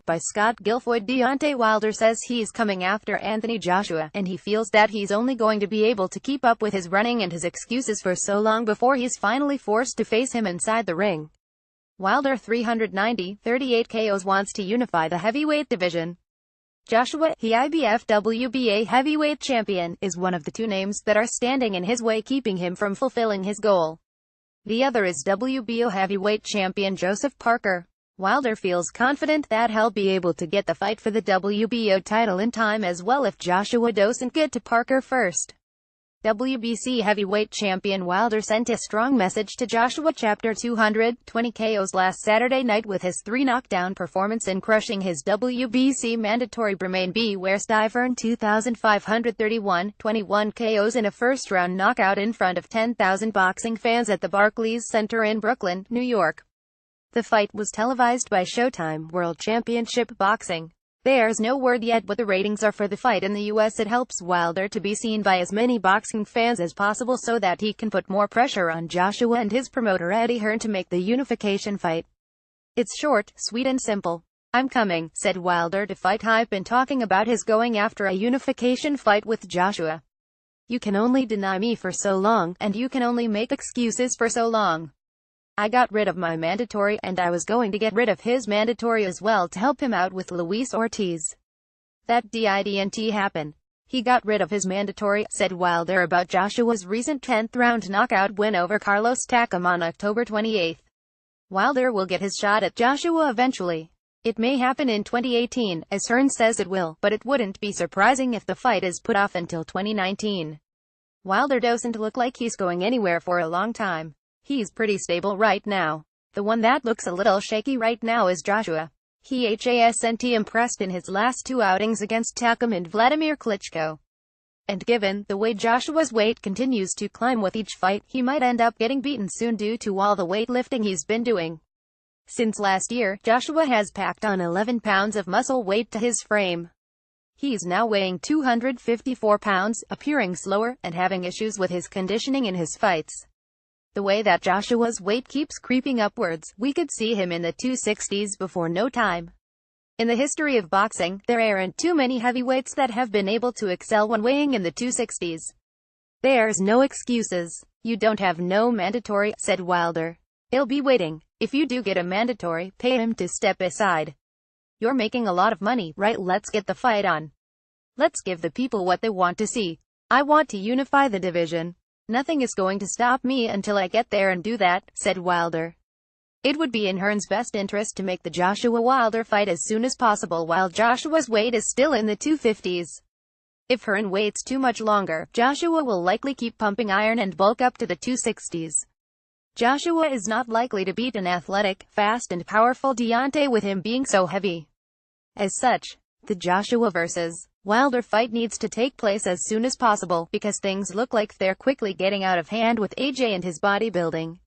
by Scott Gilfoid. Deontay Wilder says he's coming after Anthony Joshua, and he feels that he's only going to be able to keep up with his running and his excuses for so long before he's finally forced to face him inside the ring. Wilder, 38 KOs, wants to unify the heavyweight division. Joshua, the IBF WBA heavyweight champion, is one of the two names that are standing in his way, keeping him from fulfilling his goal. The other is WBO heavyweight champion Joseph Parker. Wilder feels confident that he'll be able to get the fight for the WBO title in time as well if Joshua doesn't get to Parker first. WBC heavyweight champion Wilder sent a strong message to Joshua Chapter 220 KOs last Saturday night with his 3-knockdown performance in crushing his WBC mandatory Bremain Beware Stivern 2,531, 21 KOs in a first-round knockout in front of 10,000 boxing fans at the Barclays Center in Brooklyn, New York. The fight was televised by Showtime World Championship Boxing. There's no word yet what the ratings are for the fight in the US. It helps Wilder to be seen by as many boxing fans as possible so that he can put more pressure on Joshua and his promoter Eddie Hearn to make the unification fight. It's short, sweet and simple. "I'm coming," said Wilder to Fight Hype, been talking about his going after a unification fight with Joshua. "You can only deny me for so long, and you can only make excuses for so long. I got rid of my mandatory, and I was going to get rid of his mandatory as well to help him out with Luis Ortiz. That didn't happen. He got rid of his mandatory," said Wilder about Joshua's recent 10th-round knockout win over Carlos Takam on October 28. Wilder will get his shot at Joshua eventually. It may happen in 2018, as Hearn says it will, but it wouldn't be surprising if the fight is put off until 2019. Wilder doesn't look like he's going anywhere for a long time. He's pretty stable right now. The one that looks a little shaky right now is Joshua. He hasn't impressed in his last two outings against Takam and Vladimir Klitschko. And given the way Joshua's weight continues to climb with each fight, he might end up getting beaten soon due to all the weightlifting he's been doing. Since last year, Joshua has packed on 11 pounds of muscle weight to his frame. He's now weighing 254 pounds, appearing slower, and having issues with his conditioning in his fights. The way that Joshua's weight keeps creeping upwards, we could see him in the 260s before no time. In the history of boxing, there aren't too many heavyweights that have been able to excel when weighing in the 260s. "There's no excuses. You don't have no mandatory," said Wilder. "He'll be waiting. If you do get a mandatory, pay him to step aside. You're making a lot of money, right? Let's get the fight on. Let's give the people what they want to see. I want to unify the division. Nothing is going to stop me until I get there and do that," said Wilder. It would be in Hearn's best interest to make the Joshua-Wilder fight as soon as possible while Joshua's weight is still in the 250s. If Hearn waits too much longer, Joshua will likely keep pumping iron and bulk up to the 260s. Joshua is not likely to beat an athletic, fast and powerful Deontay with him being so heavy. As such, the Joshua vs. Wilder fight needs to take place as soon as possible, because things look like they're quickly getting out of hand with AJ and his bodybuilding.